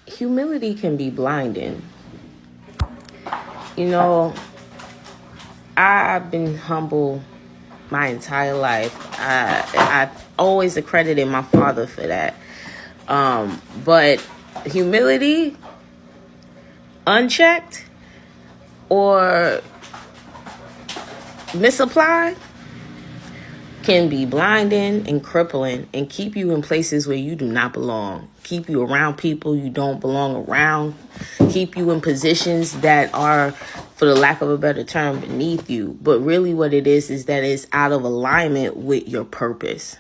humility can be blinding. You know, I've been humble my entire life. I always accredited my father for that. But humility, unchecked or misapplied, can be blinding and crippling and keep you in places where you do not belong. Keep you around people you don't belong around. Keep you in positions that are, for the lack of a better term, beneath you. But really what it is that it's out of alignment with your purpose.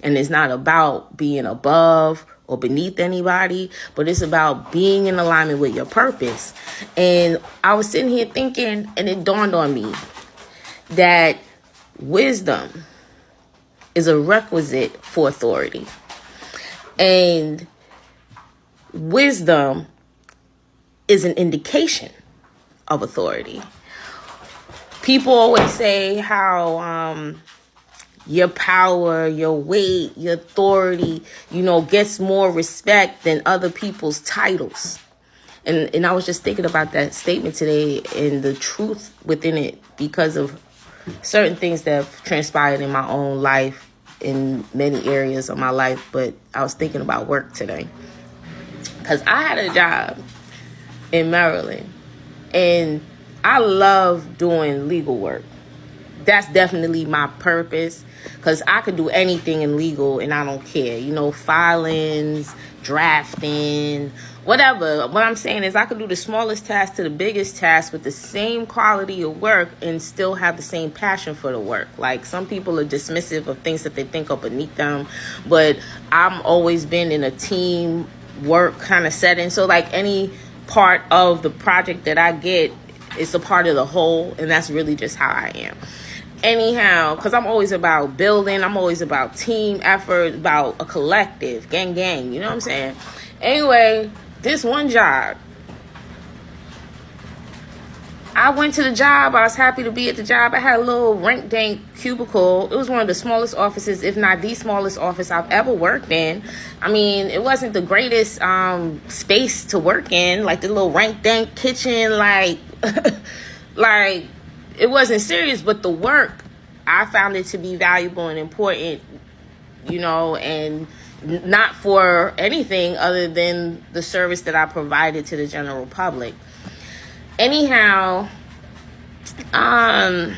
And it's not about being above or beneath anybody, but it's about being in alignment with your purpose. And I was sitting here thinking, and it dawned on me that wisdom is a requisite for authority. And wisdom is an indication of authority. People always say how your power, your weight, your authority, gets more respect than other people's titles. And I was just thinking about that statement today and the truth within it because of certain things that have transpired in my own life in many areas of my life. But I was thinking about work today because I had a job in Maryland and I love doing legal work. That's definitely my purpose because I could do anything in legal and I don't care. Filings, drafting, whatever. What I'm saying is I could do the smallest task to the biggest task with the same quality of work and still have the same passion for the work. Like some people are dismissive of things that they think are beneath them, but I'm always been in a team work kind of setting. So like any part of the project that I get is a part of the whole, and that's really just how I am. Anyhow, because I'm always about building, I'm always about team effort, about a collective, gang, you know what I'm saying? Anyway, this one job, I went to the job, I was happy to be at the job. I had a little rink-dank cubicle. It was one of the smallest offices, if not the smallest office I've ever worked in. I mean, it wasn't the greatest space to work in, like the little rink-dank kitchen, like it wasn't serious, but the work, I found it to be valuable and important, and not for anything other than the service that I provided to the general public. Anyhow, at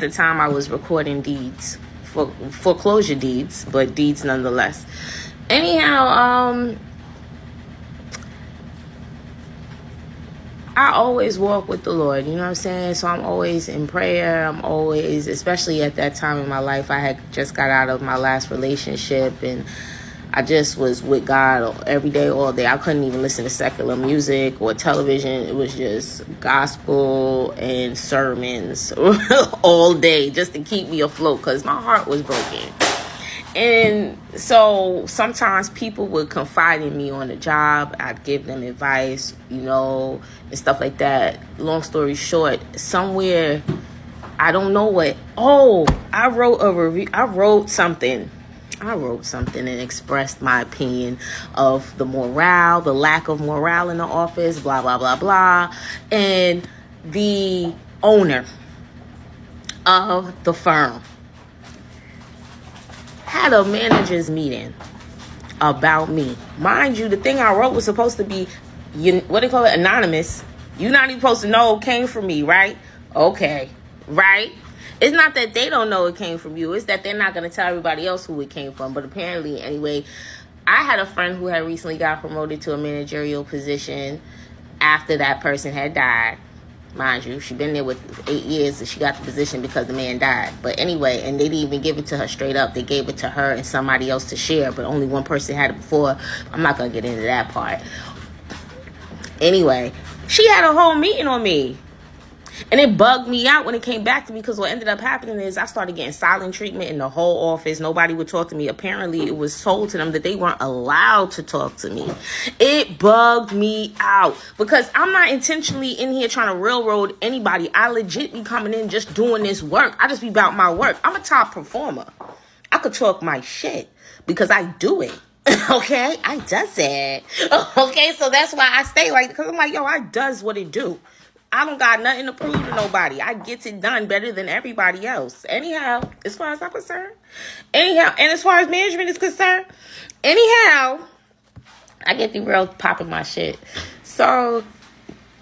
the time I was recording deeds, foreclosure deeds, but deeds nonetheless. Anyhow, I always walk with the Lord, you know what I'm saying? So I'm always in prayer. I'm always, especially at that time in my life, I had just got out of my last relationship and I just was with God every day, all day. I couldn't even listen to secular music or television. It was just gospel and sermons all day just to keep me afloat because my heart was broken. And so sometimes people would confide in me on the job. I'd give them advice, and stuff like that. Long story short, somewhere, I don't know what. I wrote a review. I wrote something and expressed my opinion of the morale, the lack of morale in the office, blah, blah, blah, blah. And the owner of the firm had a manager's meeting about me. Mind you, the thing I wrote was supposed to be, what they call it, anonymous. You're not even supposed to know it came from me, right? Okay, right? It's not that they don't know it came from you. It's that they're not going to tell everybody else who it came from. But apparently, anyway, I had a friend who had recently got promoted to a managerial position after that person had died. Mind you, she'd been there with 8 years and she got the position because the man died. But anyway, and they didn't even give it to her straight up. They gave it to her and somebody else to share, but only one person had it before. I'm not going to get into that part. Anyway, she had a whole meeting on me. And it bugged me out when it came back to me because what ended up happening is I started getting silent treatment in the whole office. Nobody would talk to me. Apparently, it was told to them that they weren't allowed to talk to me. It bugged me out because I'm not intentionally in here trying to railroad anybody. I legit be coming in just doing this work. I just be about my work. I'm a top performer. I could talk my shit because I do it. Okay, I does it. Okay, so that's why I stay like, because I'm like, yo, I does what it do. I don't got nothing to prove to nobody. I gets it done better than everybody else. Anyhow, as far as I'm concerned. Anyhow, and as far as management is concerned. Anyhow, I get the real popping my shit. So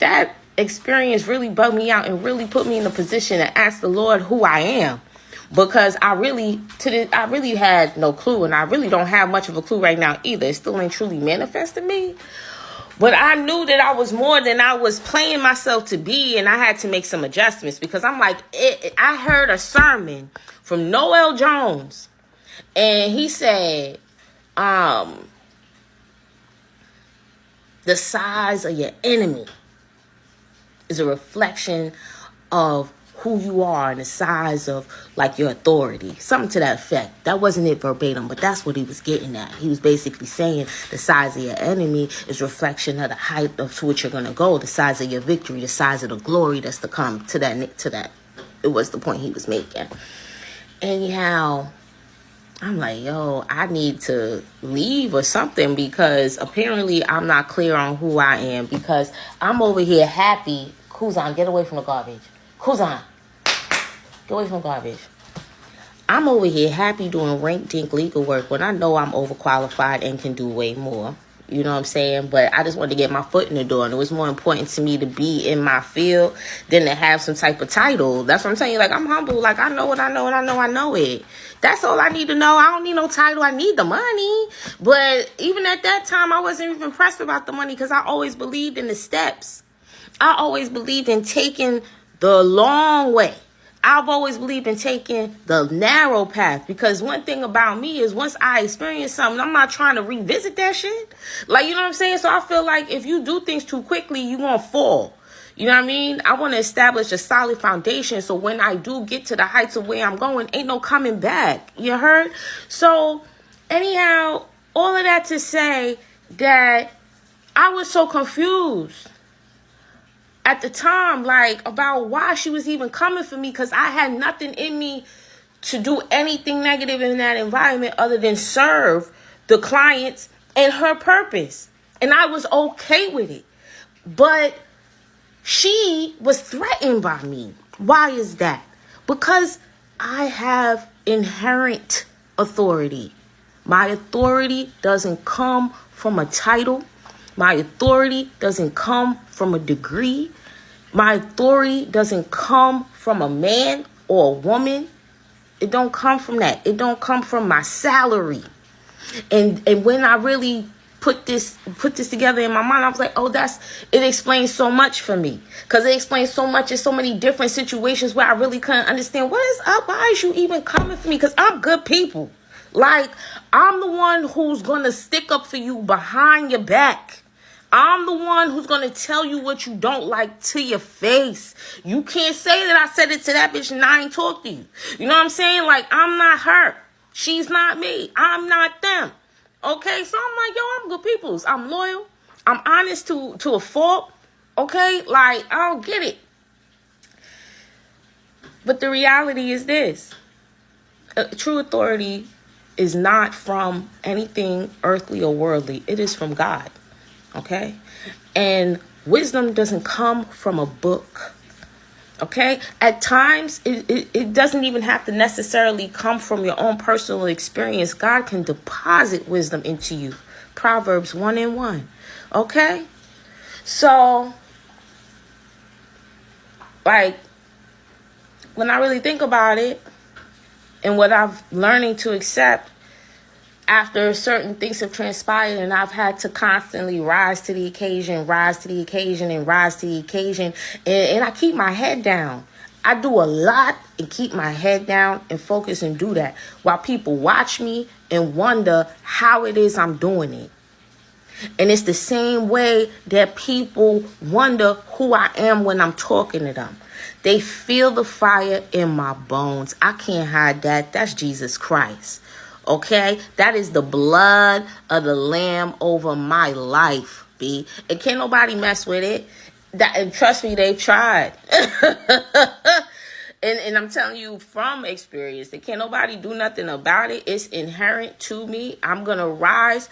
that experience really bugged me out and really put me in a position to ask the Lord who I am. Because I really had no clue, and I really don't have much of a clue right now either. It still ain't truly manifested me. But I knew that I was more than I was playing myself to be, and I had to make some adjustments because I'm like, I heard a sermon from Noel Jones, and he said, the size of your enemy is a reflection of who you are and the size of like your authority, something to that effect. That wasn't it verbatim, but that's what he was getting at. He was basically saying the size of your enemy is a reflection of the height of to which you're going to go, the size of your victory, the size of the glory that's to come. To that it was the point he was making. Anyhow, I'm like, yo, I need to leave or something, because apparently I'm not clear on who I am, because I'm over here happy. Kuzan, get away from the garbage. Kuzan, get away from the garbage. I'm over here happy doing rank-dink legal work when I know I'm overqualified and can do way more. You know what I'm saying? But I just wanted to get my foot in the door, and it was more important to me to be in my field than to have some type of title. That's what I'm saying. Like, I'm humble. Like, I know what I know, and I know it. That's all I need to know. I don't need no title. I need the money. But even at that time, I wasn't even pressed about the money, because I always believed in the steps. I always believed in taking the long way. I've always believed in taking the narrow path, because one thing about me is once I experience something, I'm not trying to revisit that shit. Like, you know what I'm saying? So I feel like if you do things too quickly, you're going to fall. You know what I mean? I want to establish a solid foundation, so when I do get to the heights of where I'm going, ain't no coming back. You heard? So anyhow, all of that to say that I was so confused at the time, like, about why she was even coming for me, because I had nothing in me to do anything negative in that environment other than serve the clients and her purpose. And I was okay with it. But she was threatened by me. Why is that? Because I have inherent authority. My authority doesn't come from a title. My authority doesn't come from a degree. My authority doesn't come from a man or a woman. It don't come from that. It don't come from my salary. And when I really put this together in my mind, I was like, oh, it explains so much for me. Because it explains so much in so many different situations where I really couldn't understand what is up. Why is you even coming for me? Because I'm good people. Like, I'm the one who's going to stick up for you behind your back. I'm the one who's going to tell you what you don't like to your face. You can't say that I said it to that bitch and I ain't talk to you. You know what I'm saying? Like, I'm not her. She's not me. I'm not them. Okay? So I'm like, yo, I'm good peoples. I'm loyal. I'm honest to a fault. Okay? Like, I don't get it. But the reality is this. True authority is not from anything earthly or worldly. It is from God. Okay? And wisdom doesn't come from a book. Okay? At times, it doesn't even have to necessarily come from your own personal experience. God can deposit wisdom into you. Proverbs 1:1. Okay? So, like, when I really think about it, and what I'm learning to accept, after certain things have transpired and I've had to constantly rise to the occasion, and I keep my head down. I do a lot and keep my head down and focus and do that while people watch me and wonder how it is I'm doing it. And it's the same way that people wonder who I am when I'm talking to them. They feel the fire in my bones. I can't hide that. That's Jesus Christ. Okay? That is the blood of the Lamb over my life, B. And can't nobody mess with it. And trust me, they've tried. And I'm telling you from experience, that can't nobody do nothing about it. It's inherent to me. I'm gonna rise.